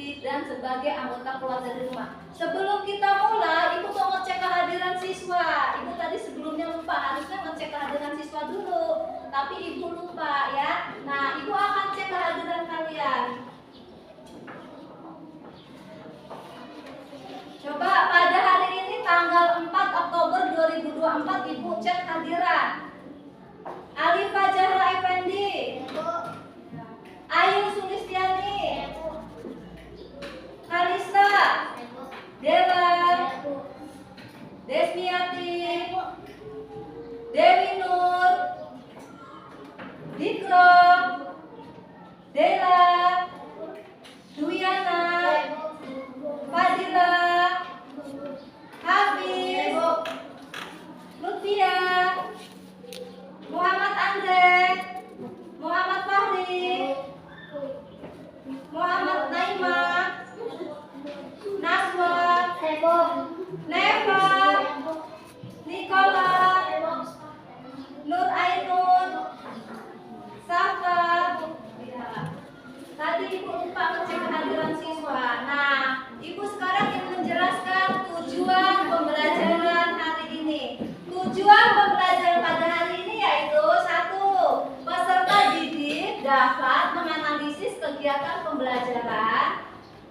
didik dan sebagai anggota keluarga di rumah. Sebelum kita mulai, Ibu mau ngecek kehadiran siswa. Ibu tadi sebelumnya lupa, harusnya ngecek kehadiran siswa dulu, tapi Ibu lupa ya. Nah, Ibu akan cek kehadiran kalian. Coba pada hari ini tanggal 4 Oktober 2024 Ibu cek kehadiran. Alifa Zahra Effendi, Ayu Sulistiani, Kalista, Dela, Desmiati, Dewi Nur, Dikro, Dela, Duyana, Fadila, Hafiz, Lutfia, Muhammad Andre, Muhammad Fahri, Muhammad Naima, Naswa, Neva, Nikola, Nur Ainun, Safa. Tadi Ibu lupa ngecek kehadiran siswa. Nah, Ibu sekarang ingin menjelaskan tujuan pembelajaran hari ini. Tujuan pembelajaran pada hari ini yaitu 1. Peserta didik dapat menganalisis kegiatan pembelajaran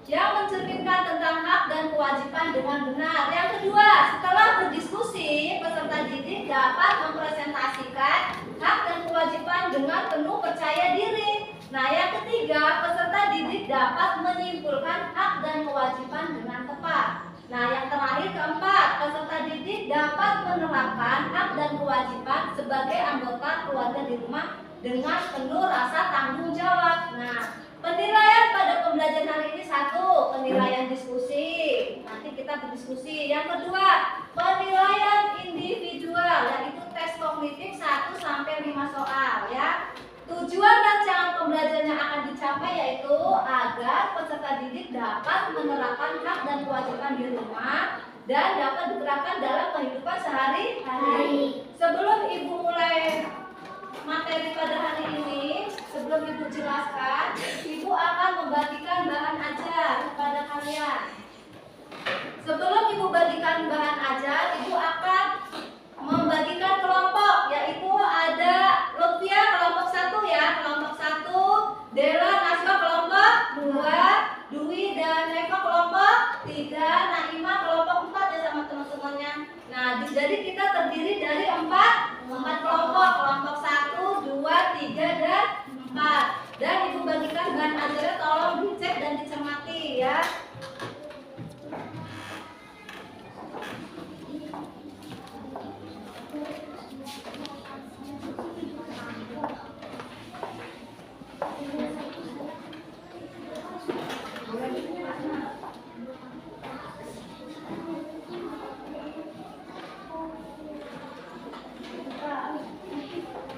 yang mencerminkan tentang hak dan kewajiban dengan benar. Yang kedua, setelah berdiskusi, peserta didik dapat mempresentasikan hak dan kewajiban dengan penuh percaya diri. Nah, yang ketiga, peserta didik dapat menyimpulkan hak dan kewajiban dengan tepat. Nah, yang terakhir keempat, peserta didik dapat menerapkan hak dan kewajiban sebagai anggota keluarga di rumah dengan penuh rasa tanggung jawab. Nah, penilaian pada pembelajaran hari ini 1, penilaian diskusi. Nanti kita berdiskusi. Yang kedua, penilaian individual, yaitu tes kognitif 1 sampai 5 soal ya. Tujuan rancangan pembelajaran yang akan dicapai yaitu agar peserta didik dapat menerapkan hak dan kewajiban di rumah dan dapat diterapkan dalam kehidupan sehari-hari. Sebelum Ibu mulai materi pada hari ini, sebelum Ibu jelaskan, Ibu akan membagikan bahan ajar kepada kalian. Sebelum Ibu bagikan bahan ajar, Ibu akan membagikan kelompok, yaitu ada Lutfia kelompok 1 ya, kelompok 1, Dela, Naswa kelompok 2, Dwi dan Neva kelompok 3, Naima kelompok 4 ya sama teman-temannya. Nah, jadi kita terdiri dari 4 kelompok, kelompok 1, 2, 3 dan 4. Dan Ibu bagikan bahan ajarnya, tolong dicek dan dicermati ya.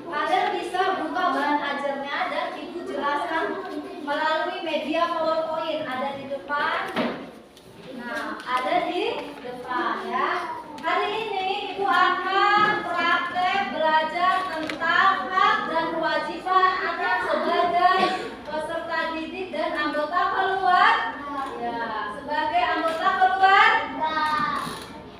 Kalian bisa buka bahan ajarnya dan Ibu jelaskan melalui media PowerPoint, ada di depan. Nah, ada di depan ya. Hari ini Ibu akan praktek belajar tentang hak dan kewajiban anak sebagai peserta didik dan anggota keluarga. Ya, sebagai anggota keluarga.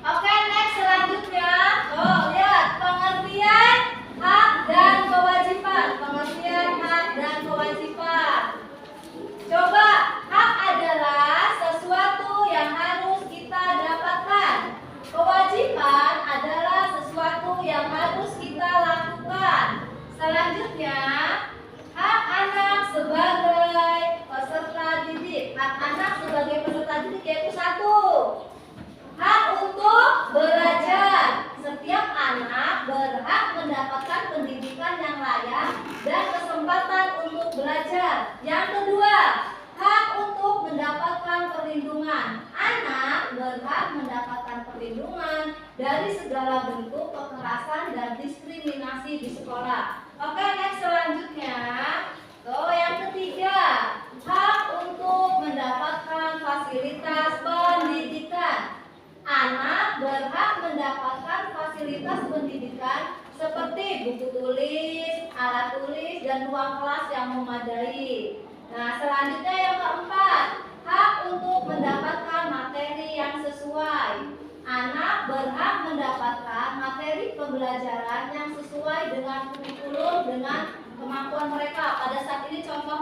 Oke, next selanjutnya. Oh, lihat pengertian hak dan kewajiban. Pengertian hak dan kewajiban. Coba, hak adalah sesuatu yang harus kita dapatkan. Kewajiban adalah sesuatu yang harus kita lakukan. Selanjutnya, hak anak sebagai peserta didik. Hak anak sebagai peserta didik yaitu 1. Hak untuk belajar. Setiap anak berhak mendapatkan pendidikan yang layak dan kesempatan untuk belajar. Yang kedua, hak untuk mendapatkan perlindungan. Anak berhak mendapatkan perlindungan dari segala bentuk kekerasan dan diskriminasi di sekolah. Oke, next selanjutnya. Yang ketiga, hak untuk mendapatkan fasilitas pendidikan. Anak berhak mendapatkan fasilitas pendidikan seperti buku tulis, alat tulis, dan ruang kelas yang memadai. Nah, selanjutnya yang keempat, hak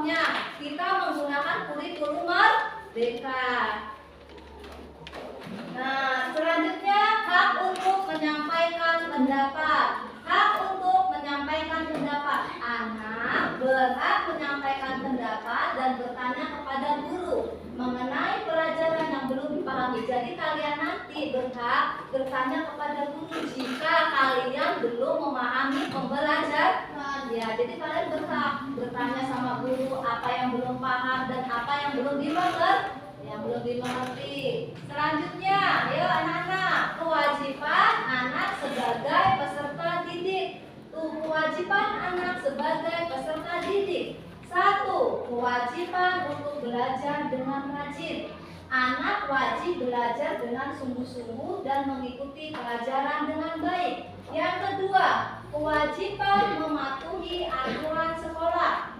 contohnya kita menggunakan kurikulum merdeka. Nah, selanjutnya hak untuk menyampaikan pendapat. Hak untuk menyampaikan pendapat. Anak berhak menyampaikan pendapat dan bertanya kepada guru mengenai pelajaran yang belum dipahami. Jadi kalian nanti berhak bertanya kepada guru jika kalian belum memahami pembelajaran. Ya, jadi kalian berhak bertanya sama guru apa yang belum paham dan apa yang belum dimengerti. Selanjutnya, ayo anak-anak, kewajiban anak sebagai peserta didik. Kewajiban anak sebagai peserta didik. 1. Kewajiban untuk belajar dengan rajin. Anak wajib belajar dengan sungguh-sungguh dan mengikuti pelajaran dengan baik. Yang kedua, kewajiban mematuhi aturan sekolah.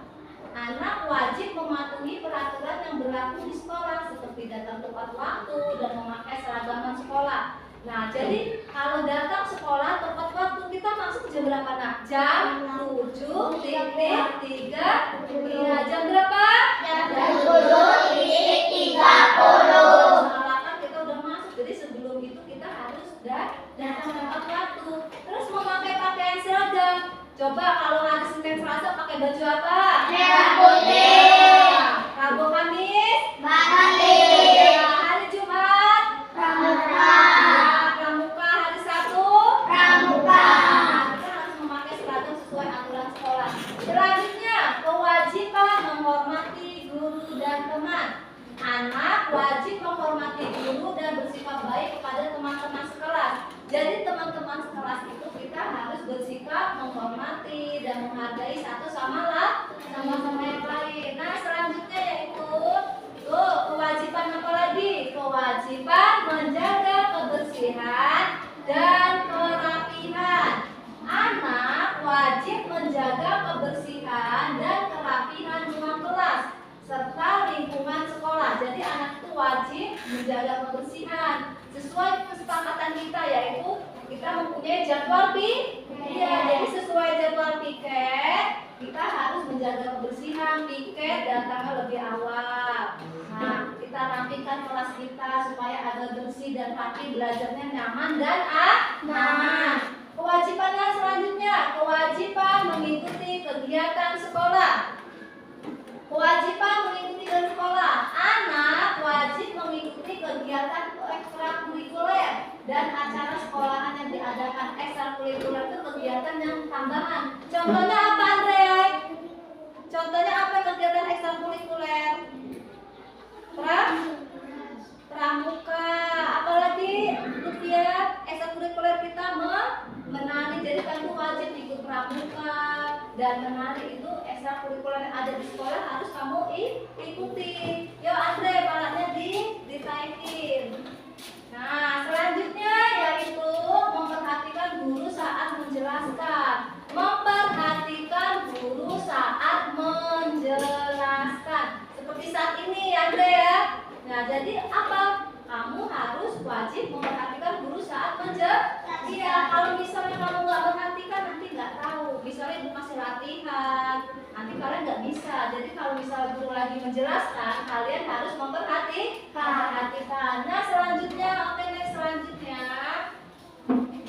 Anak wajib mematuhi peraturan yang berlaku di sekolah seperti datang tepat waktu dan memakai seragam sekolah. Nah, jadi kalau datang sekolah tepat waktu, kita masuk jam berapa nak? Jam 7.30. Jam berapa? Jam 7.30. Jam 8 kita udah masuk. Jadi sebelum itu kita harus datang tepat waktu. Terus memakai pakaian seragam. Coba kalau hari Senin Selasa pakai baju apa? Merah putih. Rabu Kamis? Putih. Hari Jumat? Pramuka. Pramuka. Hari Sabtu? Pramuka. Kita harus memakai seragam sesuai aturan sekolah. Selanjutnya, kewajiban menghormati guru dan teman. Anak wajib menghormati guru dan bersikap baik kepada teman-teman sekelas. Jadi teman-teman sekelas itu kita harus bersikap menghormati dan menghargai satu sama yang lain. Nah, selanjutnya yaitu kewajiban apa lagi? Kewajiban menjaga kebersihan dan kerapihan. Anak wajib menjaga kebersihan dan kerapihan ruang kelas serta lingkungan sekolah. Jadi anak itu wajib menjaga kebersihan sesuai kesepakatan kita, yaitu kita mempunyai jadwal jadi sesuai jadwal piket kita harus menjaga kebersihan. Piket datangnya lebih awal. Nah, kita rapikan kelas kita supaya agak bersih dan rapi, belajarnya nyaman dan aman. Kewajibannya selanjutnya, kewajiban mengikuti kegiatan sekolah. Kewajiban mengikuti kegiatan sekolah. Anak wajib mengikuti kegiatan ekstrakurikuler dan acara sekolahan yang diadakan. Ekstrakurikuler itu kegiatan yang tambahan. Contohnya apa, Andre? Contohnya apa kegiatan ekstrakurikuler? Pramuka. Apalagi Lutfia, ekstrakurikuler kita menari. Jadi kamu wajib ikut pramuka dan menari. Itu ekstrakurikuler yang ada di sekolah harus kamu ikuti. Yo Andre, palanya ditaikin. Nah, selanjutnya yaitu memperhatikan guru saat menjelaskan. Memperhatikan guru saat menjelaskan. Seperti saat ini Andre ya. Nah, jadi apa? Kamu harus wajib memperhatikan guru saat menjelaskan. Iya, kalau misalnya kamu nggak perhatikan nanti nggak tahu. Misalnya ibu kasih latihan, nanti kalian nggak bisa. Jadi kalau misalnya guru lagi menjelaskan, kalian harus memperhatikan. Nah, selanjutnya, next selanjutnya.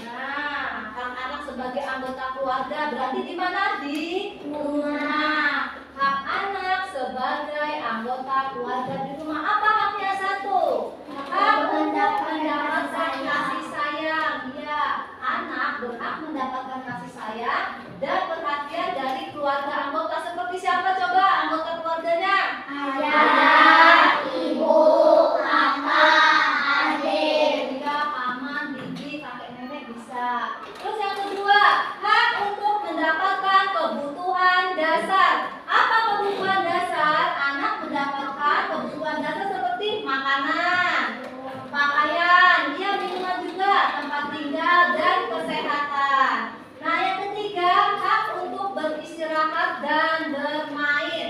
Nah, anak-anak sebagai anggota keluarga berarti di mana? Di rumah. Hak anak sebagai anggota keluarga di rumah. Apa haknya? 1. Hak untuk mendapatkan kasih sayang. Ya, anak berhak mendapatkan kasih sayang dan perhatian dari keluarga anggota. Seperti siapa coba anggota keluarganya? Ayah, ibu, kakak, adik. Ya, paman, bibi, kakek nenek bisa. Terus yang kedua, hak untuk mendapatkan kebutuhan dasar. Apa kebutuhan dasar? Anak mendapatkan kebutuhan dasar seperti makanan, pakaian, minuman juga, tempat tinggal dan kesehatan. Nah, yang ketiga, hak untuk beristirahat dan bermain.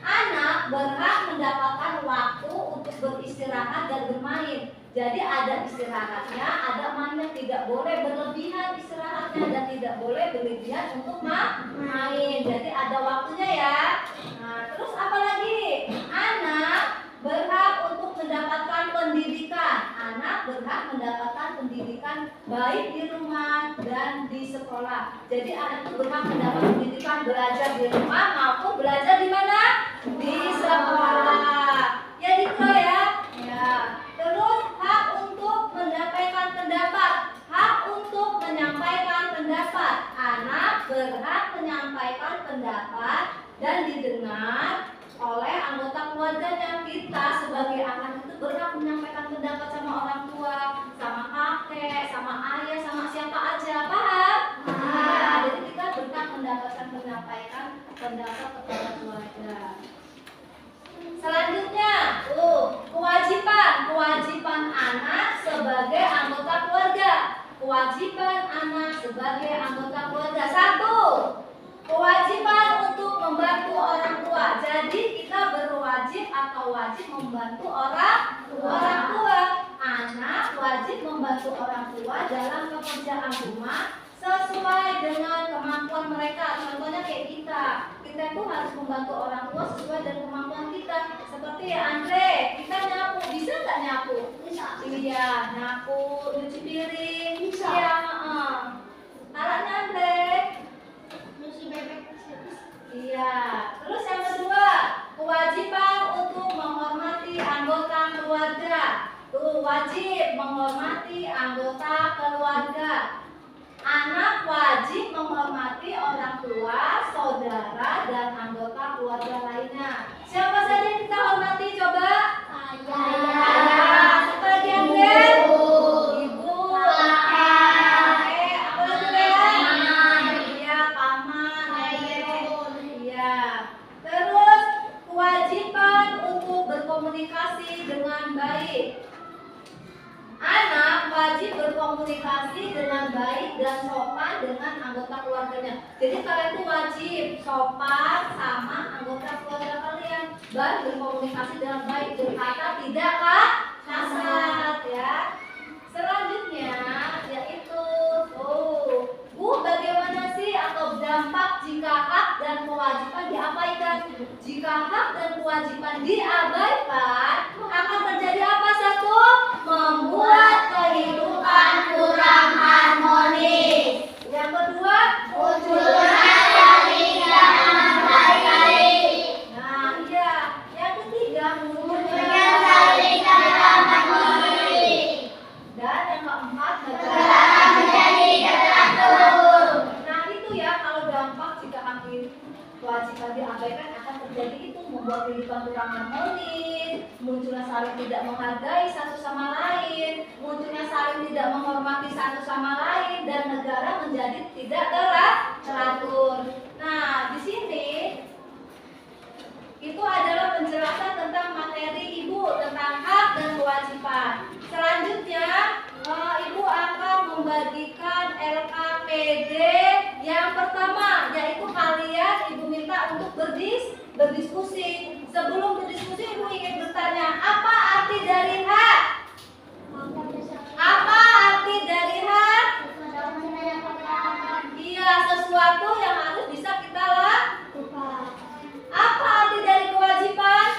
Anak berhak mendapatkan waktu untuk beristirahat dan bermain. Jadi ada istirahatnya, ada mainnya. Tidak boleh berlebihan istirahatnya dan tidak boleh berlebihan untuk main. Jadi ada waktunya ya. Nah, terus apa lagi? Anak berhak untuk mendapatkan pendidikan. Anak berhak mendapatkan pendidikan baik di rumah dan di sekolah. Jadi anak itu berhak mendapat pendidikan belajar di rumah maupun belajar di mana? Di sekolah. Ya gitu ya. Ya. Terus hak untuk menyampaikan pendapat. Hak untuk menyampaikan pendapat. Anak berhak menyampaikan pendapat dan didengar oleh anggota keluarganya. Kita sebagai anak itu berhak menyampaikan pendapat sama orang tua, sama kakek, sama ayah, sama siapa aja. Paham? Ya, jadi kita berhak menyampaikan pendapat kepada keluarga. Selanjutnya, kewajiban anak sebagai anggota keluarga. Kewajiban anak sebagai anggota keluarga. 1. Kewajiban untuk membantu orang tua. Jadi kita berwajib atau wajib membantu orang tua. Anak wajib membantu orang tua dalam pekerjaan rumah sesuai dengan kemampuan mereka. Contohnya kayak kita itu harus membantu orang tua sesuai dengan kemampuan kita. Seperti Andre, kita nyapu, bisa nggak nyapu? Bisa. Iya, nyapu, nyuci piring. Bisa. Iya, alatnya Andre. Nyuci bebek. Iya. Terus yang kedua, kewajiban untuk menghormati anggota keluarga. Tuh, wajib menghormati anggota keluarga. Anak wajib menghormati orang tua, saudara, dan anggota keluarga lainnya. Siapa saja yang kita hormati? Coba. Ayah. Siapa lagi yang Ibu. Apa lagi Paman. Iya, paman. Iya. Terus kewajiban untuk berkomunikasi dengan baik. Anak wajib berkomunikasi dengan baik dan sopan dengan anggota keluarganya. Jadi kalian tuh wajib sopan sama anggota keluarga kalian dan berkomunikasi dengan baik, berkata tidak kasar ya. Selanjutnya yaitu Bu, bagaimana sih atau dampak jika hak dan kewajiban diabaikan? Jika hak dan kewajiban diabaikan, akan terjadi apa? 1. Membuat kehidupan kurang harmonis. Yang kedua, Munculnya saling tidak menghargai. nah iya. Yang ketiga, Munculnya saling tidak menghargai. dan yang keempat, Negara menjadi teratur. Nah itu ya, kalau dampak jika hak kewajiban diabaikan akan terjadi itu membuat kehidupan kurang harmonis, munculnya saling tidak menghargai satu sama lain, munculnya saling tidak menghormati satu sama lain, dan negara menjadi tidak teratur. Nah di sini itu adalah penjelasan tentang materi Ibu tentang hak dan kewajiban. Selanjutnya Ibu akan membagikan LKPD yang pertama, yaitu kalian Ibu minta untuk berdiskusi. Sebelum berdiskusi Ibu ingin bertanya, apa arti dari hak? Apa arti dari hak? Iya, sesuatu yang harus bisa kita lakukan. Apa arti dari kewajiban?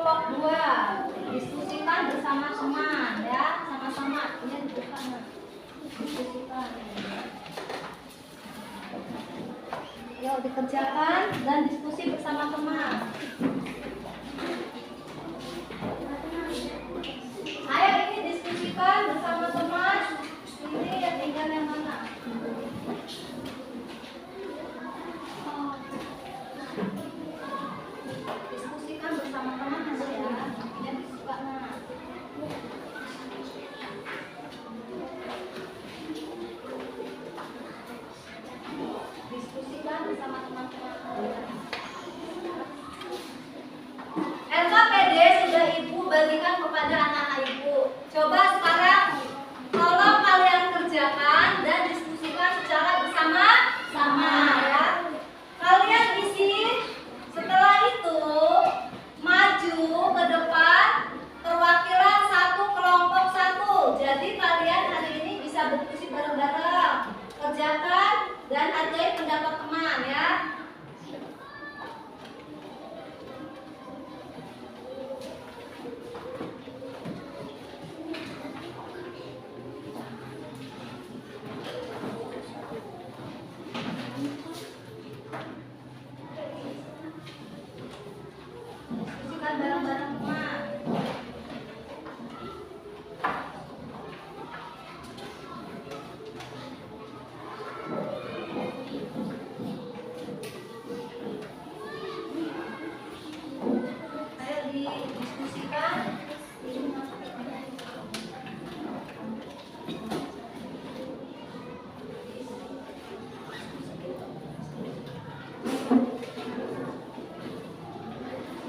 kelompok 2. Diskusikan bersama teman ya, sama-sama. Ini dibuka nah. Diskusikan. Yuk dikerjakan dan diskusi bersama teman. Ayo ini diskusikan bersama teman. Ini yang tinggal yang mana? Diskusikan bersama teman ya. Yang disuka nah. Diskusikan bersama teman-teman. LKPD sudah ibu bagikan kepada anak-anak ibu. Coba sekarang tolong kalian kerjakan dan diskusikan secara bersama-sama ya. Kalian isi, setelah itu maju ke depan perwakilan satu kelompok satu. Jadi kalian hari ini bisa berdiskusi bareng-bareng. Kerjakan dan hargai pendapat teman ya. Diskusikan bareng-bareng teman. Ayo didiskusikan.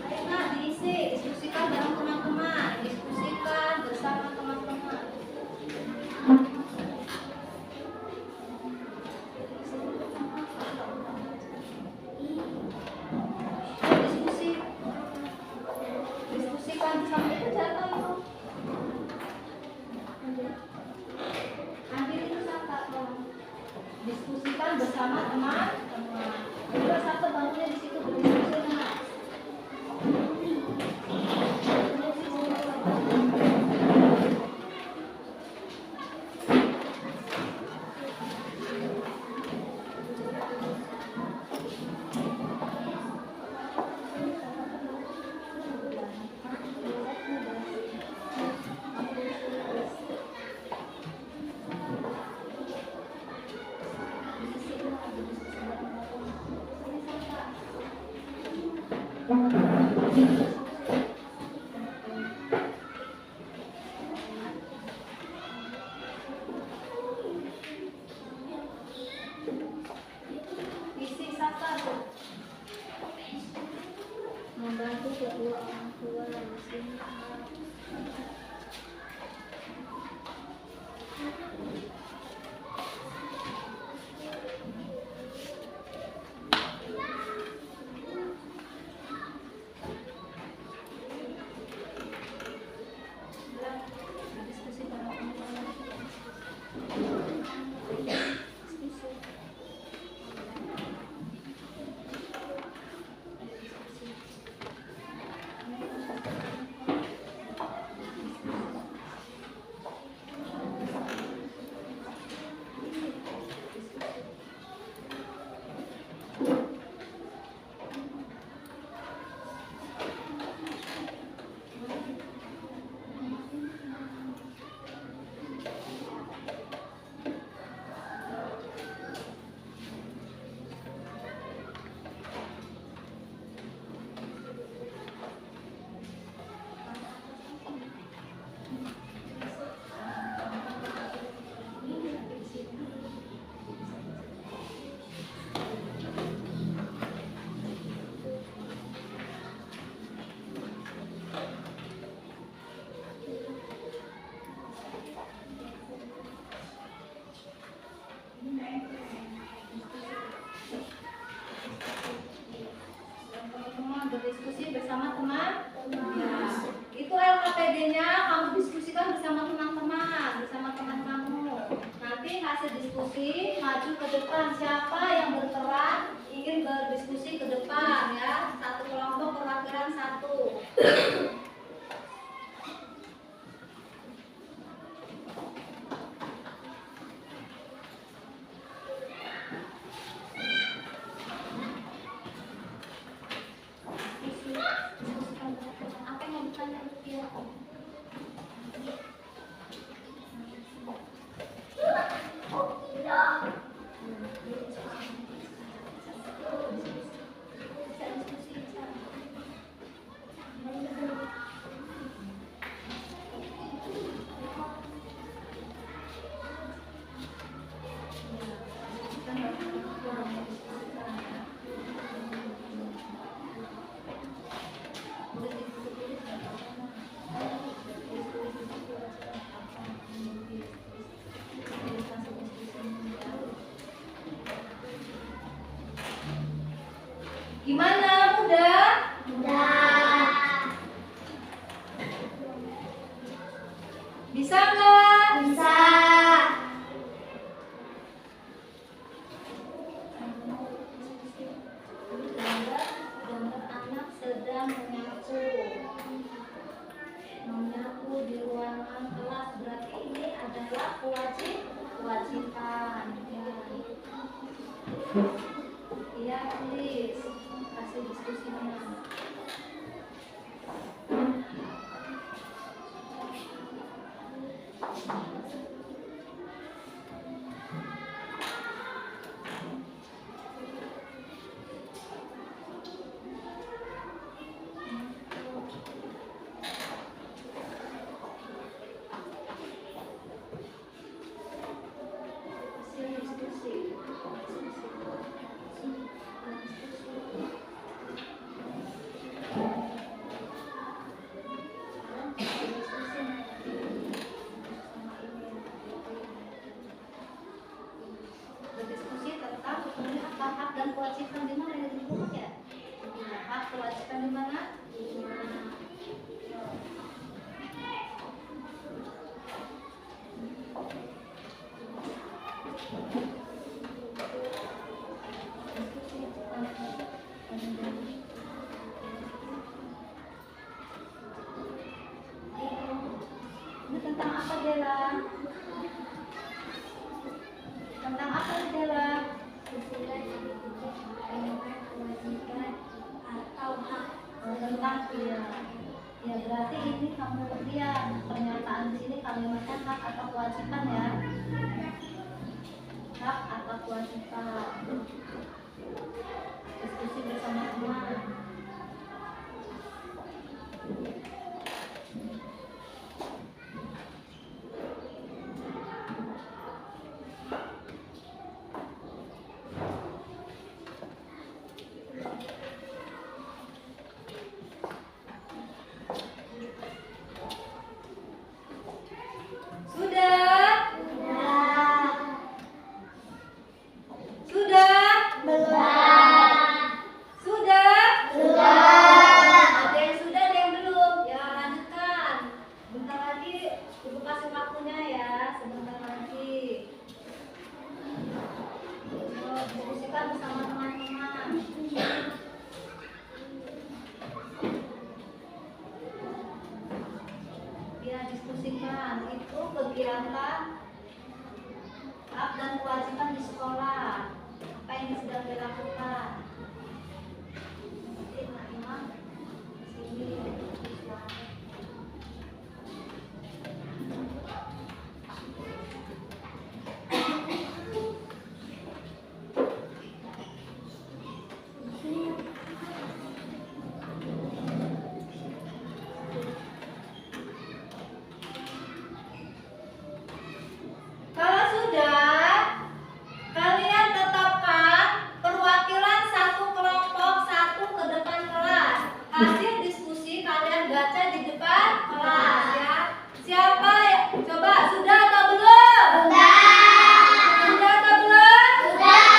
Ayo nak diisi, diskusikan bareng teman-teman. Diskusikan bersama teman-teman. Diskusi. Diskusikan bersama itu jatuh itu. Ambil itu satu. Diskusikan bersama teman-teman. Itu satu bangunnya di situ berdiskusi teman. Isi satu. Membantu kedua orang tua di sini. Diskusi bareng-bareng. Diskusi. Berdiskusi bersama teman. Ya. Itu LKPD-nya kamu diskusikan bersama teman-teman, bersama teman kamu. Nanti hasil diskusi maju ke depan, siapa yang berperan ingin berdiskusi ke depan ya. Satu kelompok perwakilan satu. Gimana, mudah? Mudah. Bisa nggak? Bisa. Gambar anak sedang menyapu di ruangan kelas, berarti ini adalah kewajiban. Ya, please kasih diskusinya. Berdiskusi tentang hak dan kewajiban di mana yang disebut ya? Hak kewajiban di mana? Ini tentang apa, Dela? Tentang apa, Dela? Tentang ya berarti ini kamu lihat pernyataan di sini kalimatnya hak atau kewajiban ya, hak atau kewajiban. Diskusi bersama teman. Sudah? Sudah? Belum. Sudah? Sudah. Ada yang sudah, ada yang belum. Ya, lanjutkan. Bentar lagi Ibu kasih waktunya ya, sebentar lagi. Yuk, diskusikan bersama teman-teman. Ya, diskusikan. Itu kegiatan hak dan kewajiban di sekolah. Apa yang sedang dilakukan? Nanti Nak Imam sini. Kalau sudah, kalian tetapkan perwakilan satu kelompok satu ke depan kelas. Hasil diskusi kalian baca di depan kelas ya. Siapa ya? Coba sudah atau belum? Sudah. Sudah atau belum? Sudah.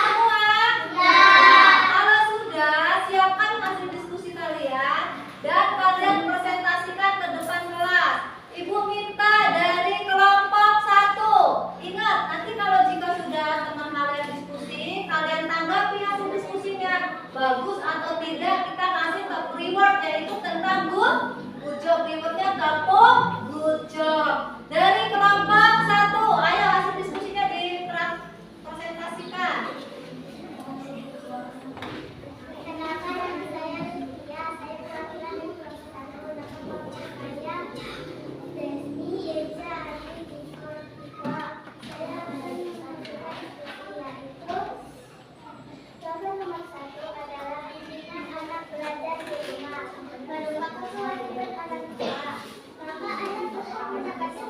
Semua? Sudah. Kalau sudah, siapkan hasil diskusi kalian dan kalian presentasikan ke depan kelas. Ibu minta dari kelompok satu. Ingat, nanti kalau jika sudah teman kalian diskusi, kalian tanggapi hasil diskusinya. Bagus atau tidak, kita kasih ke reward, yaitu tentang good job. Rewardnya gabung good job. Dari kelompok satu, ayo hasil diskusinya dipresentasikan. Kenapa nama saya Lucia? Saya perwakilan dari kelompok satu. Nama kelompok saya Desi, Yeza, Ari, Diko, Diko. Saya dari pelajaran yaitu problem nomor 1 adalah bimbingan anak belajar di rumah. Merupakan kewajiban orang tua. Maka ayah berhak mendapatkan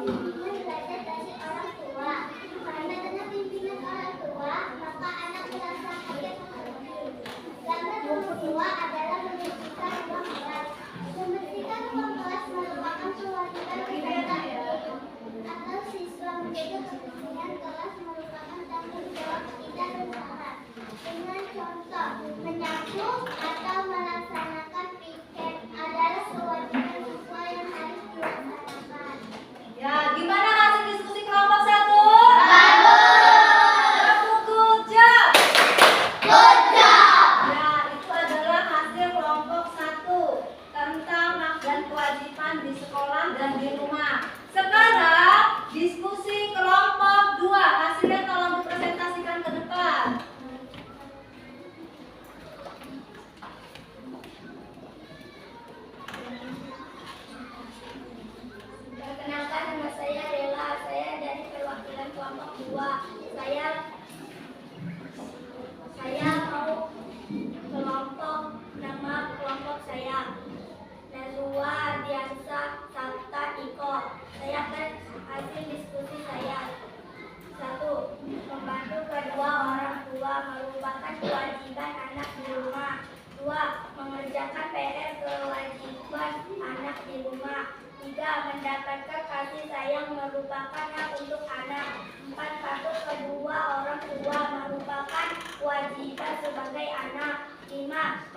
merupakan kewajiban anak di rumah. 2. Mengerjakan PR kewajiban anak di rumah. 3. Mendapatkan kasih sayang merupakan hak untuk anak. 4. Patuh kedua orang tua merupakan kewajiban sebagai anak. 5.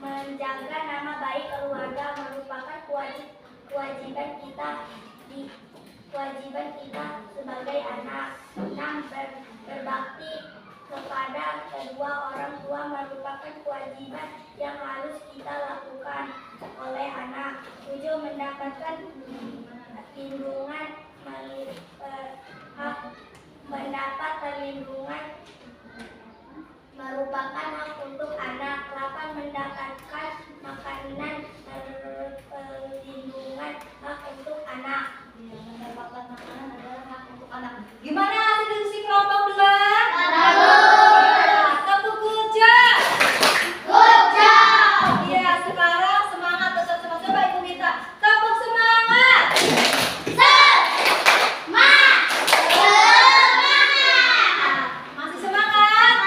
Menjaga nama baik keluarga merupakan kewajiban kita sebagai anak. 6. Berbakti kepada kedua orang tua merupakan kewajiban yang harus kita lakukan oleh anak. 7. Mendapatkan perlindungan mendapat perlindungan merupakan hak untuk anak. 8. Mendapatkan makanan perlindungan hak untuk anak. Mendapatkan makanan adalah hak untuk anak. Gimana hasil diskusi kelompok 2? Tepuk gojek. Iya, sekarang semangat teman-teman. Coba Ibu minta tepuk semangat. Masih semangat?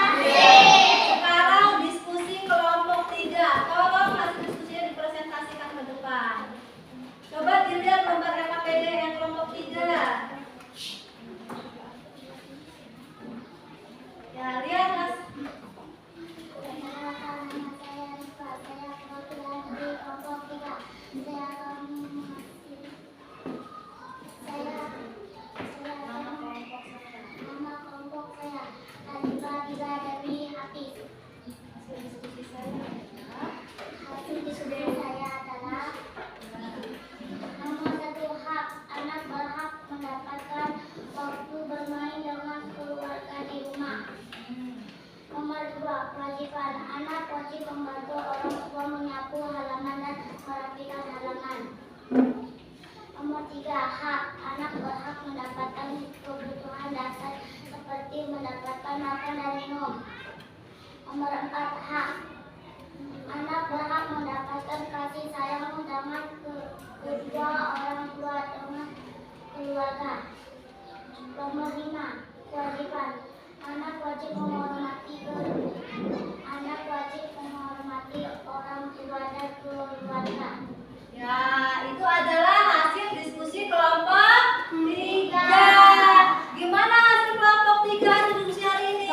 Sekarang diskusi kelompok 3. Tolong hasil diskusinya dipresentasikan ke depan. Coba dilihat lembar KKPD yang kelompok 3. Ya, lihat Mas. Hasil diskusi saya adalah nomor 1, hak anak berhak mendapatkan waktu bermain dengan keluarga di rumah. Nomor 2, kewajiban anak wajib membantu orang tua menyapu halaman dan merapikan halaman. Nomor 3, hak anak berhak mendapatkan kebutuhan dasar seperti mendapatkan makan dan minum. Nomor 4, hak anak berhak mendapatkan kasih sayang dengan kedua orang tua dengan keluarga. Nomor 5, kewajiban anak wajib menghormati orang tua dan keluarga. Ya, itu adalah hasil diskusi kelompok 3. Gimana hasil kelompok 3 hasil diskusi hari ini?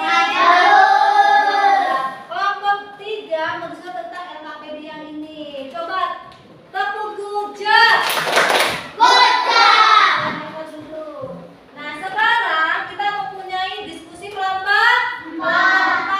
Kelompok 3 menulis tentang RKPD yang ini. Coba tepuk gojek. Nah, sekarang kita mempunyai diskusi kelompok 4.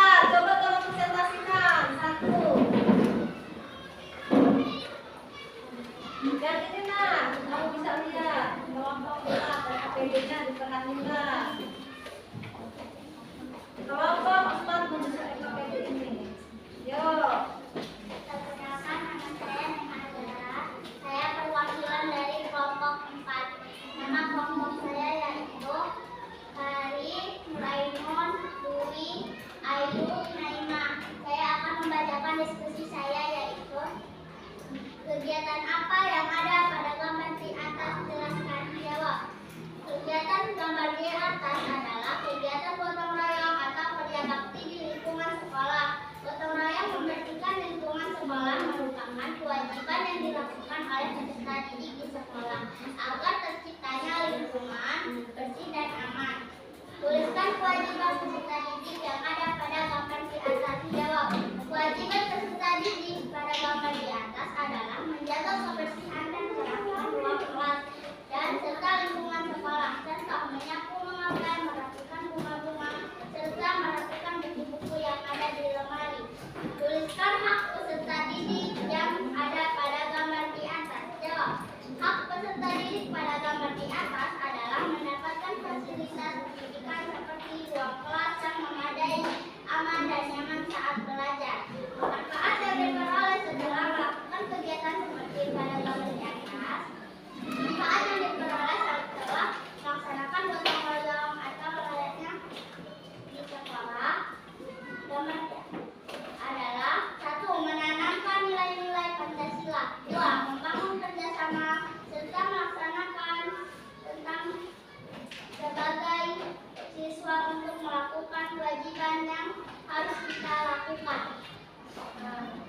lakukan.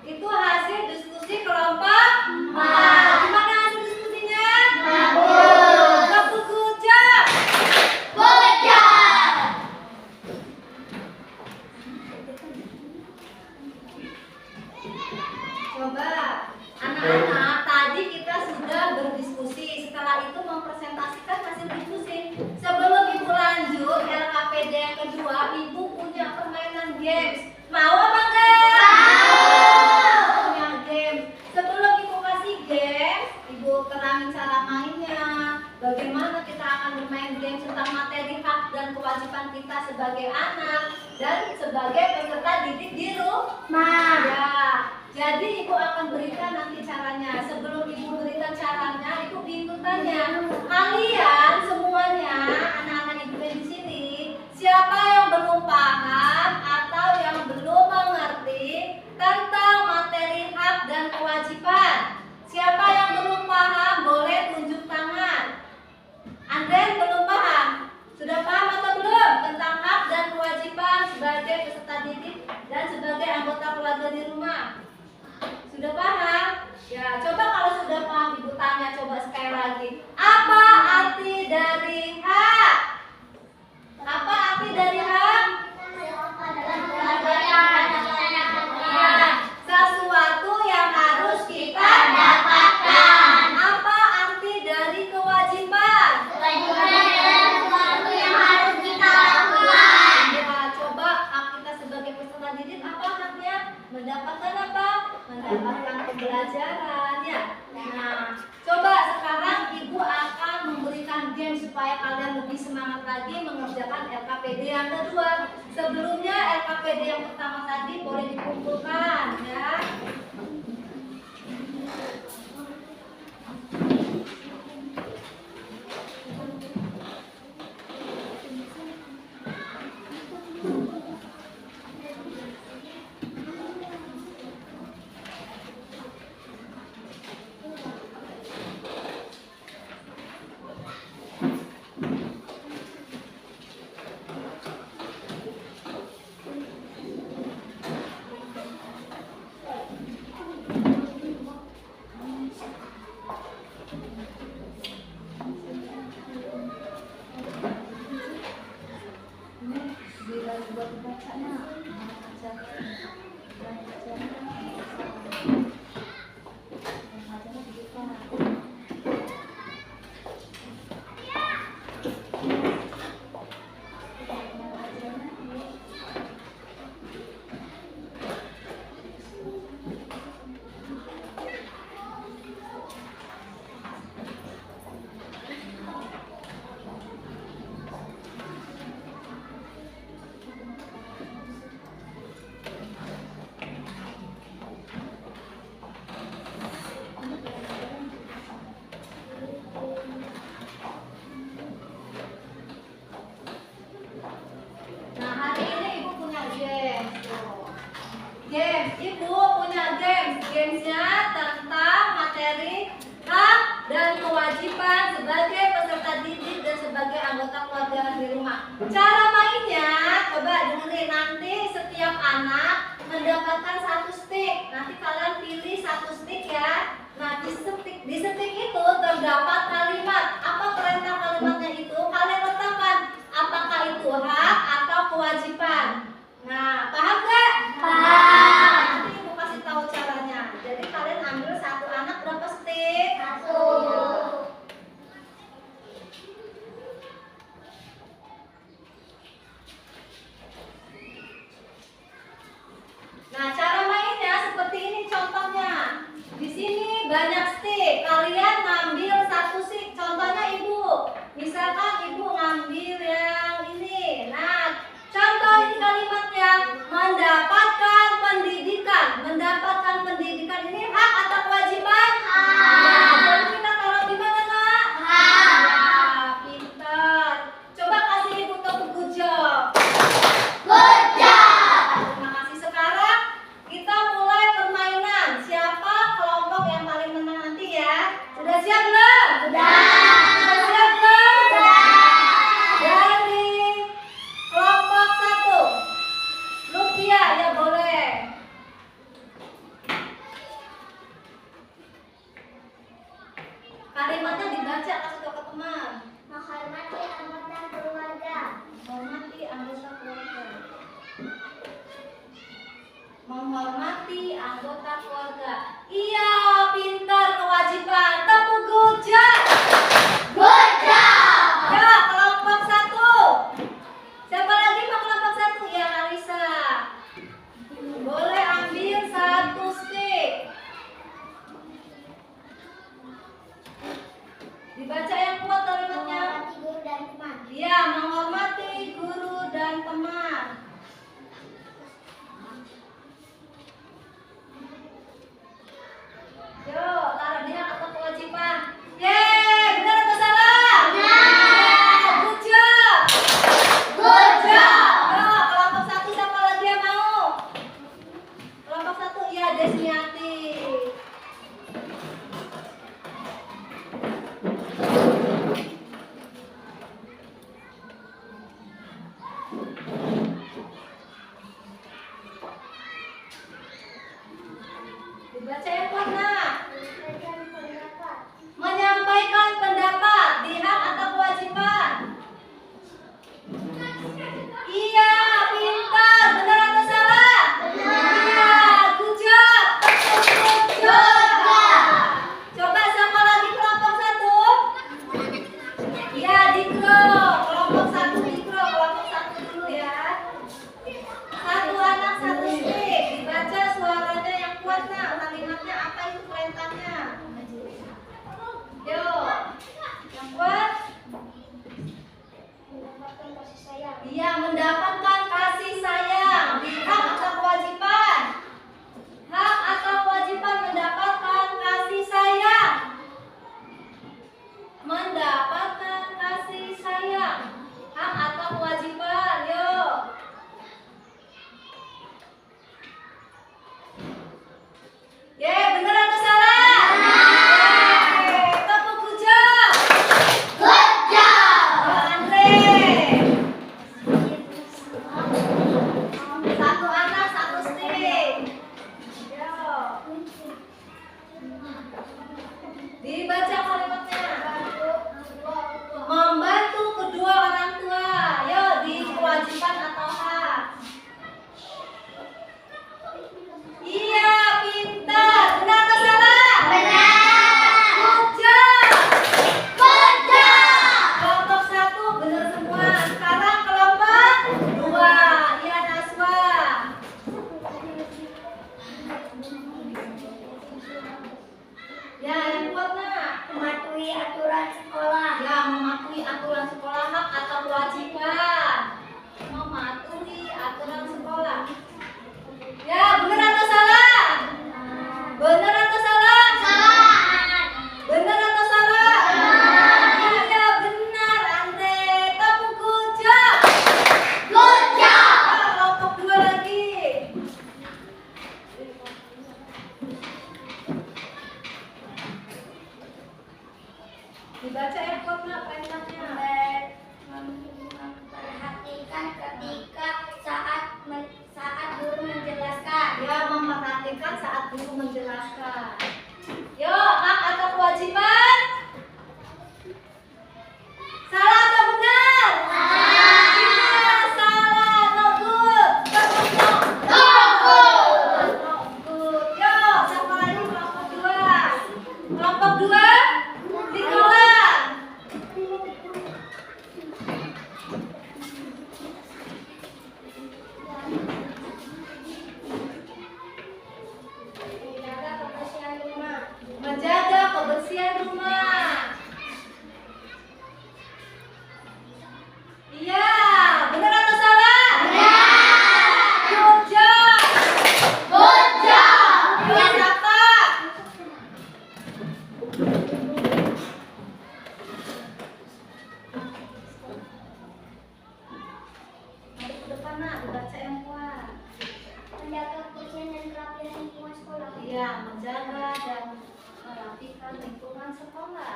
Itu hasil diskusi kelompok 4. Gimana hasil diskusinya? Bagus. Good job. Coba anak-anak, tadi kita sudah berdiskusi. Setelah itu mempresentasikan hasil diskusi. Sebelum Ibu lanjut LKPD yang kedua, Ibu punya permainan games. Mau apa enggak? Punya games. Sebelum Ibu kasih games, Ibu terangin cara mainnya. Bagaimana kita akan bermain games tentang materi hak dan kewajiban kita sebagai anak dan sebagai peserta didik di rumah. Ya. Jadi Ibu akan berikan nanti caranya. Sebelum Ibu berikan caranya, Ibu tanya, kalian semuanya, anak-anak Ibu yang di sini, siapa yang belum paham atau yang belum mengerti tentang materi hak dan kewajiban? Siapa yang belum paham boleh tunjuk tangan. Anden belum paham? Sudah paham atau belum tentang hak dan kewajiban sebagai peserta didik dan sebagai anggota keluarga di rumah? Sudah paham? Ya, coba kalau sudah paham Ibu tanya coba sekali lagi. Apa arti dari hak? Apa arti dari hak? Ya, sesuatu yang harus kita dapatkan. Apa arti dari kewajiban? Ya, coba hak kita sebagai peserta didik apa haknya? Mendapatkan apa? Mendapatkan pembelajaran ya. Nah, coba sekarang Ibu akan memberikan game supaya kalian lebih semangat lagi mengerjakan LKPD yang kedua. Sebelumnya LKPD yang pertama tadi boleh dikumpulkan ya. Gamesnya tentang materi hak dan kewajiban sebagai peserta didik dan sebagai anggota keluarga di rumah. Cara mainnya, coba dengerin, nanti setiap anak mendapatkan satu stick. Nanti kalian pilih satu stick ya. Nah, di stick itu terdapat kalimat. Apa perintah kalimatnya itu? Kalian letakkan apakah itu hak atau kewajiban. Nah, paham gak? Paham. Nanti Ibu kasih tahu caranya. Jadi kalian ambil satu anak berapa stick? Satu. Nah, cara mainnya seperti ini contohnya. Di sini banyak stick. Kalian ngambil satu stick. Contohnya Ibu. Misalkan Ibu ngambil yang ini. Nah, contoh ini kalimatnya mendapatkan pendidikan. Mendapatkan pendidikan ini hak atau kewajiban? Hak. Jadi kita taruh di mana, Nak? Hak. Ya, pintar. Coba kasih Ibu tepuk good job. Good job. Terima kasih. Sekarang kita mulai permainan. Siapa kelompok yang paling menang nanti ya? Sudah siap? menghormati anggota keluarga. Iya, pintar, kewajiban. Tepuk good job. Good job. Ya, kelompok 1. Siapa lagi mau kelompok 1? Ya, Larissa. Boleh ambil 1 stick. Dibaca yang kuat kalimatnya. Menghormati guru dan teman. Iya, menghormati guru dan teman. Yuk, taruh dia atau kewajiban. Yeay, benar atau salah? Benar. Good job. Good job. Yuk, kelompok 1 siapa lagi yang mau? Kelompok 1, iya, Desmiati. Dibaca yang kuat, nak. Menyampaikan pendapat di hak atau kewajiban. Iya, pintar. Benar atau salah? Benar. Iya, good job. Good job. Coba siapa lagi kelompok 1? Iya, Dikro. Kelompok 1 Dikro. Kelompok 1 dulu ya. 1 anak 1 stick. Dibaca suaranya yang kuat, nak. Kalimatnya apa itu perintahnya? Yuk. Yang kuat. Mendapatkan kasih sayang. Iya, mendapatkan kasih sayang. Di hak atau kewajiban? Hak atau kewajiban mendapatkan kasih sayang? Mendapatkan kasih sayang. Hak atau kewajiban? Yuk. Yeay, benar atau salah? Yeay, tepuk good job. Good job. Andre. 1 anak 1 stick. Yuk. Dibaca kalimatnya. Membantu kedua orang tua. Yuk, di kewajiban atau hak? Iya, pintar. Benar atau salah? Benar. Good job. Good job. Kelompok 1 benar semua. Sekarang kelompok 2. Iya, Naswa. Ya, yang kuat, nak. Mematuhi aturan sekolah. Ya, mematuhi aturan sekolah, hak atau kewajiban? Mematuhi aturan sekolah. Ya, benar atau salah? Benar atau salah? Salah. Benar atau salah? Iya, benar, Andre. Tepuk good job. Good job. Ya, kelompok 2 lagi. Dibaca yang kuat, nak, perintahnya. Memperhatikan ketika saat guru menjelaskan. Ya, memperhatikan saat guru menjelaskan. Yuk, hak atau kewajiban? Salah atau benar? Salah. Iya, salah. No good. Tepuk no. No good. No good. Yuk, siapa lagi kelompok 2? Kelompok 2? Nikola. Menjaga kebersihan rumah. Menjaga kebersihan rumah. Iya, benar atau salah? Benar. Good job. Good job. Iya, siapa? Mari ke depan, nak. Dibaca yang kuat. Menjaga kebersihan dan kerapian lingkungan sekolah. Iya, menjaga dan merapikan lingkungan sekolah.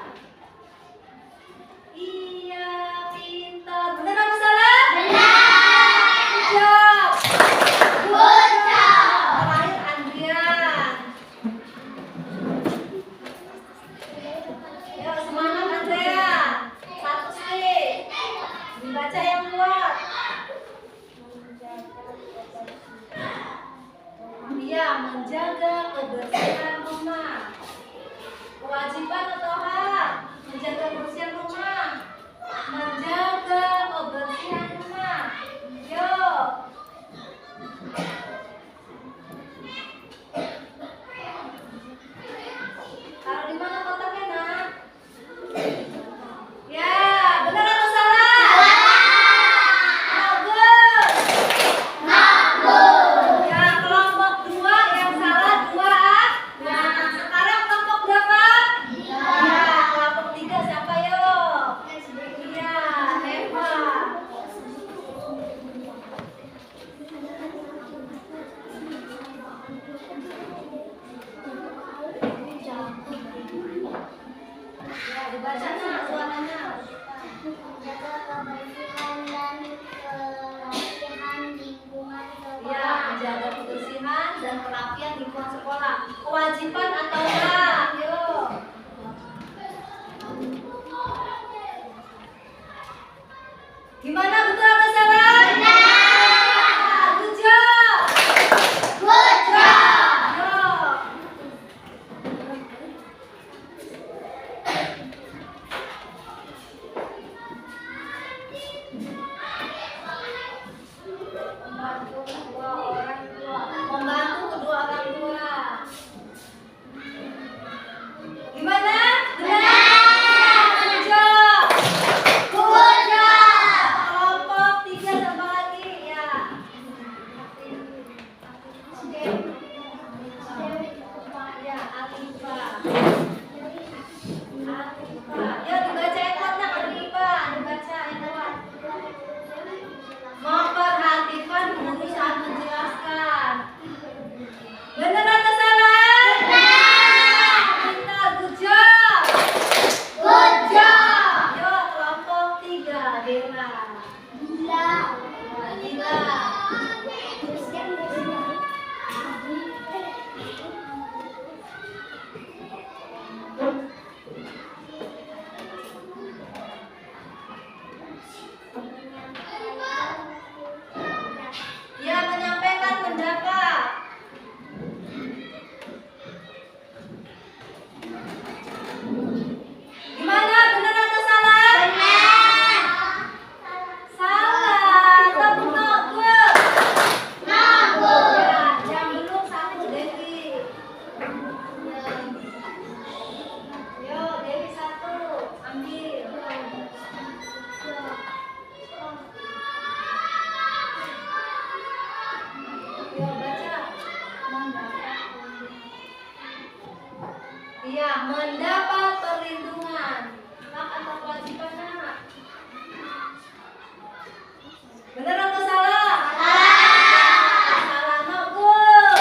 Iya, pintar. Benar atau salah? Benar. Good job. Good job. Terakhir, Andrian. Yuk, semangat, Andrian. 1 stick. Dibaca yang kuat. Iya, menjaga kebersihan rumah. Kewajiban atau hak? Menjaga kebersihan rumah. Menjaga kebersihan rumah. Yuk. Taruh di mana kotaknya, Nak? Ya, benar atau salah? Bagus. Ya, kelompok 2 yang salah 2. Nah, sekarang kelompok berapa? Ya, kelompok 3 siapa yuk? Iya, Eva. Ya, dibaca Nak suaranya. Menjaga kebersihan dan kerapihan lingkungan Ya, sekolah. menjaga kebersihan dan kerapian lingkungan sekolah. Kewajiban atau hak? Yuk. Gimana, betul atau salah? Benar. Good job. Good job. Yuk. Membantu kedua orang tua. Gimana? Benar. Good job. Good job. Kelompok 3 sama lagi ya. Ya, Alifa. Yuk dibaca yang kuat Nak, Alifa. Dibaca yang kuat. Memperhatikan guru saat menjelaskan. Benar atau salah? Benar. Good job. Good job. Yuk, kelompok 3, Dela. Dila. Ya, menyampaikan pendapat. Gimana? Benar atau salah? Salah. Tepuk tangan. Ya, jam belum 1, Devi. Yo, Devi 1. Ambil. Yo, baca. Iya, mendapat perlindungan. Hak atau kewajiban, Nak? Benar atau salah? Salah. No good.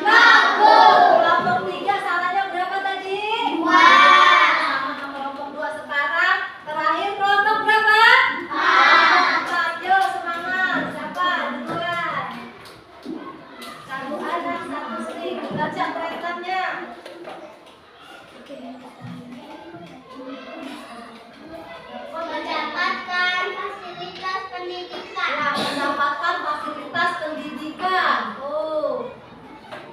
Kelompok 3 salahnya berapa tadi? Sama kelompok 2 sekarang. Terakhir kelompok berapa? 4. Yuk, semangat. Siapa? Duluan. 1 anak, 1 string. Baca peraturannya. Mendapatkan fasilitas pendidikan. Ya, mendapatkan fasilitas pendidikan. Oh.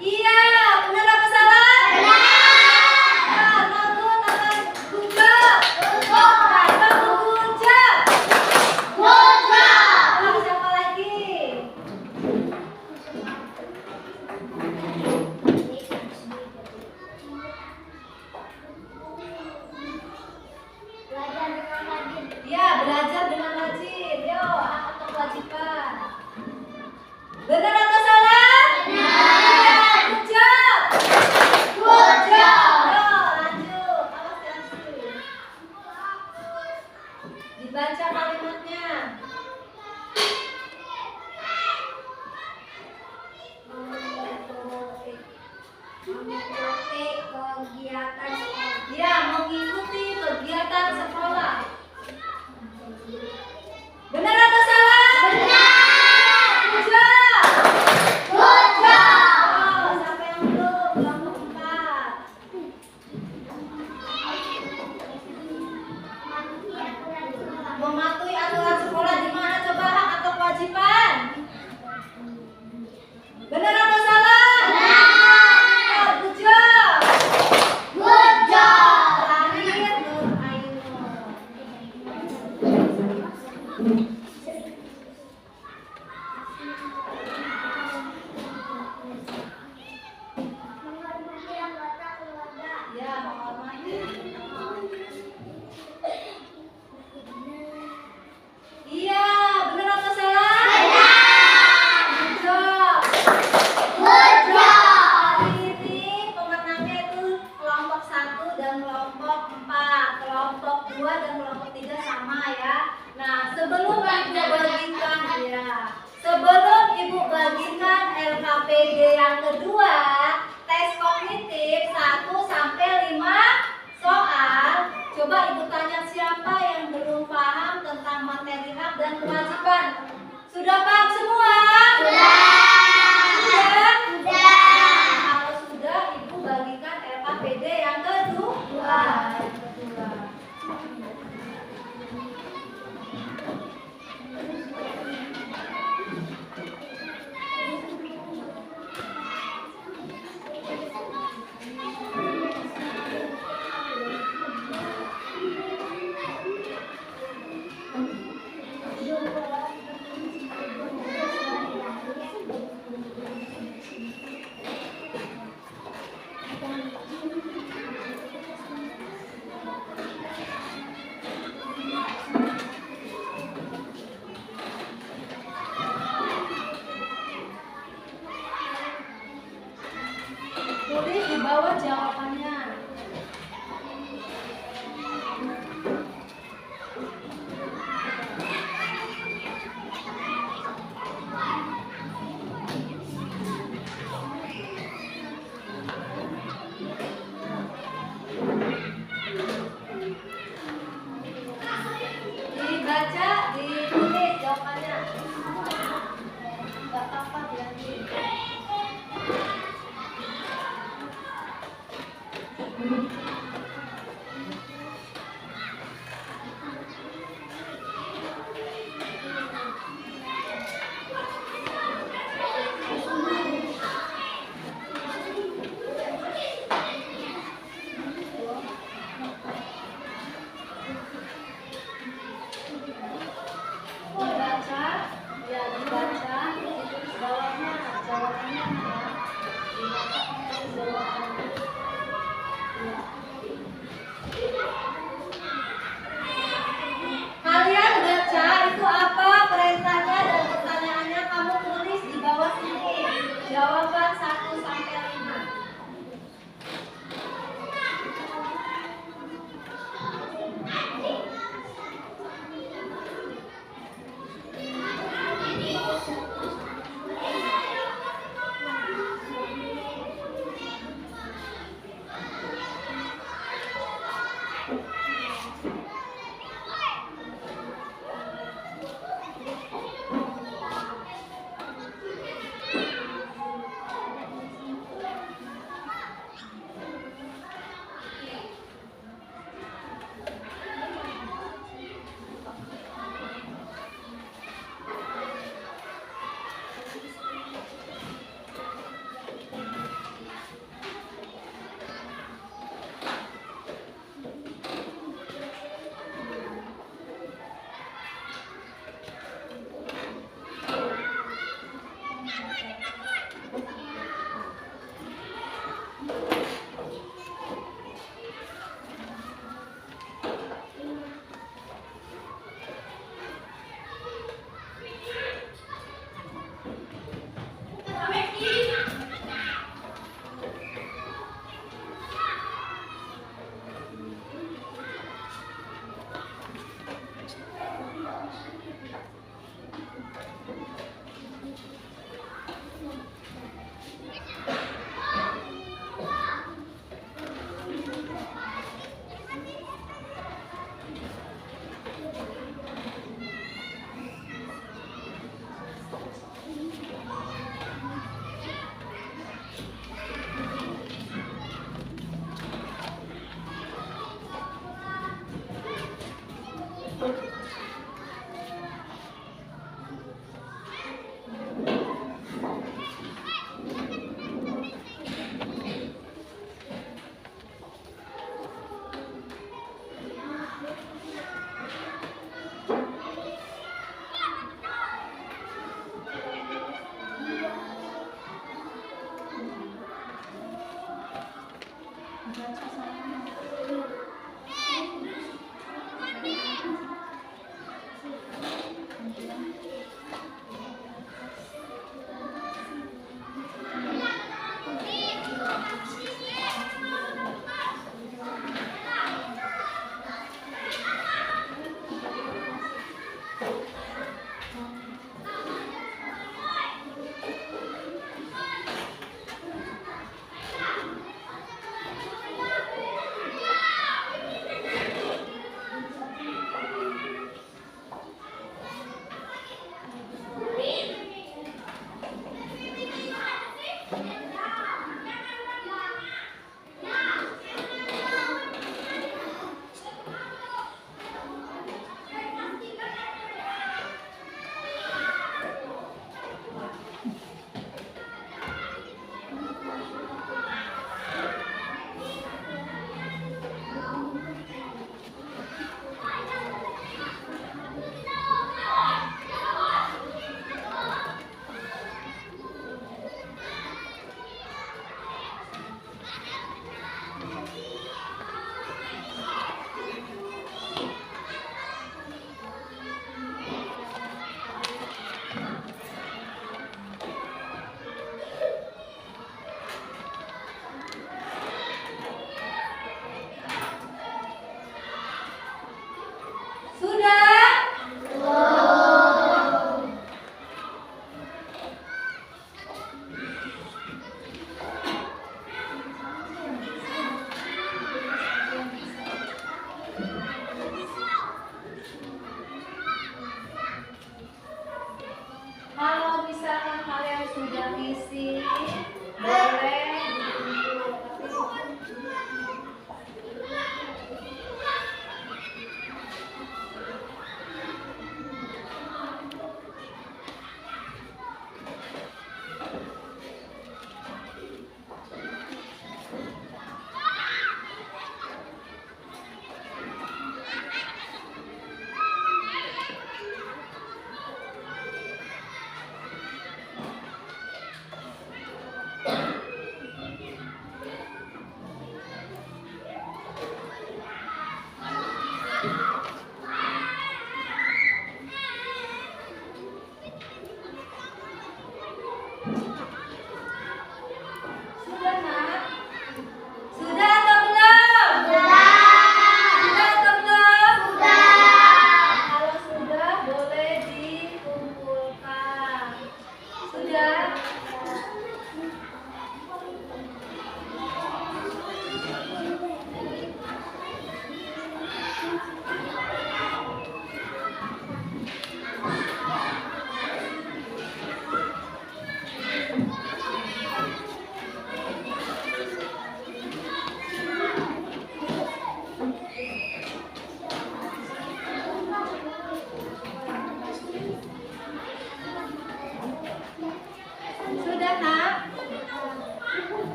Iya, benar apa salah? Benar. Bagus, akan good job. Good job. Oh, siapa lagi? Belajar dengan rajin. Ya, belajar dengan rajin. Yo, hak atau kewajiban? Benar atau salah? Benar. Good job. Yo, lanjut. Awas lanjut. Dibaca kalimatnya. Mengikuti kegiatan sekolah. Ya, mengikuti kegiatan sekolah. Benar atau salah? Good job. Oh, siapa yang belum? Kelompok 4. Mematuhi aturan sekolah di mana coba, hak atau kewajiban? Benar atau salah? Tulis di bawah jawabannya. Dibaca, ditulis jawabannya. Enggak apa-apa diambil. Dibaca, ya dibaca, ditulis bawahnya jawabannya ya. Dibaca, ditulis jawabannya. Kalian baca itu apa perintahnya dan pertanyaannya, kamu tulis di bawah sini. Jawaban 1 sampai 5.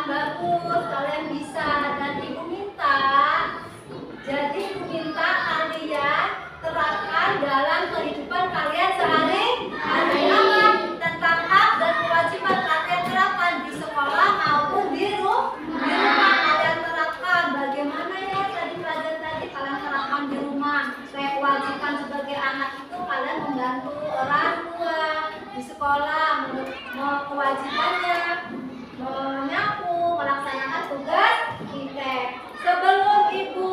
bagus, kalian bisa. Dan ibu minta, jadi ibu minta kalian terapkan dalam kehidupan kalian sehari-hari. Apa? Tentang hak dan kewajiban kalian terapkan di sekolah maupun di rumah kalian terapkan. Bagaimana ya tadi pelajaran tadi kalian terapkan di rumah? Kayak kewajiban sebagai anak itu kalian membantu orang tua di sekolah, kewajibannya menyapu, melaksanakan tugas IPK. Sebelum ibu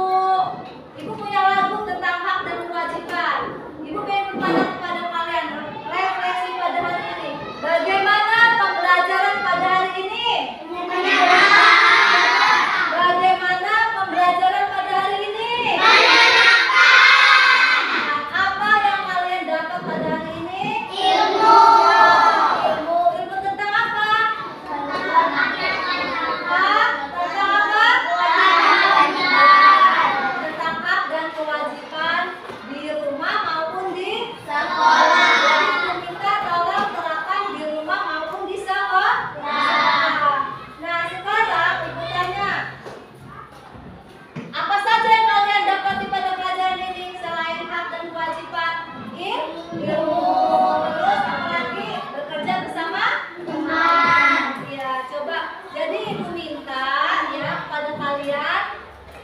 punya lagu tentang hak dan kewajiban. Ibu pengen bertanya kepada kalian, refleksi pada hari ini. Bagaimana pembelajaran pada hari ini? Bagaimana pembelajaran pada hari ini? Apa yang kalian dapat pada hari ini? Ilmu. Ilmu tentang apa? Tentang apa? Tentang hak dan kewajiban di rumah maupun di sekolah. Jadi ibu minta tolong terapkan di rumah maupun di sekolah. Nah sekarang ibu tanya, apa saja yang kalian dapati pada pelajaran ini selain hak dan kewajiban? Ilmu. Terus apa lagi? Bekerja bersama teman. Ya, coba. Jadi ibu minta ya kepada kalian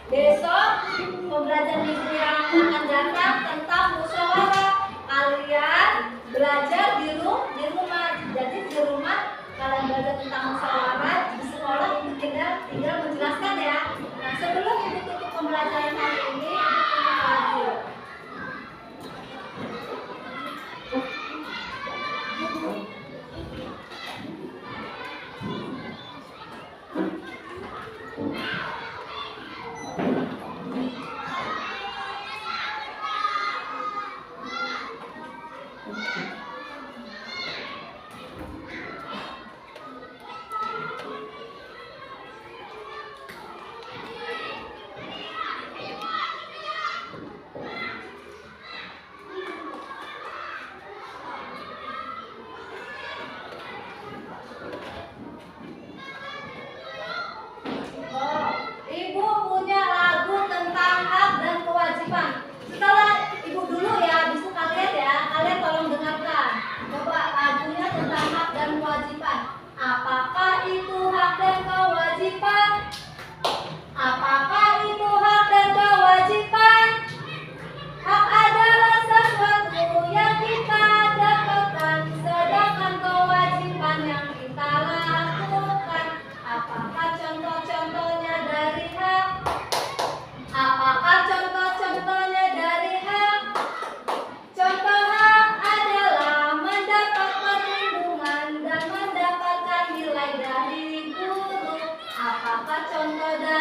besok pembelajaran minggu yang akan datang tentang musyawarah. Kalian belajar di rumah. Jadi di rumah kalian belajar tentang musyawarah, di sekolah ibu tinggal menjelaskan ya. Nah, sebelum ibu tutup pembelajaran hari ini, ibu punya lagu. Ibu punya lagu tentang hak dan kewajiban. Setelah ibu dulu ya, habis itu kalian ya, kalian tolong dengarkan. Coba lagunya tentang hak dan kewajiban. Apakah itu hak dan kewajiban? Apakah itu hak dan kewajiban? Hak adalah sesuatu yang kita dapatkan, sedangkan kewajiban yang kita lakukan. Apakah contoh-contohnya dari hak? Apakah contoh-contohnya dari hak? Contoh hak adalah mendapat perlindungan dan mendapatkan nilai dari guru. Apakah contoh dari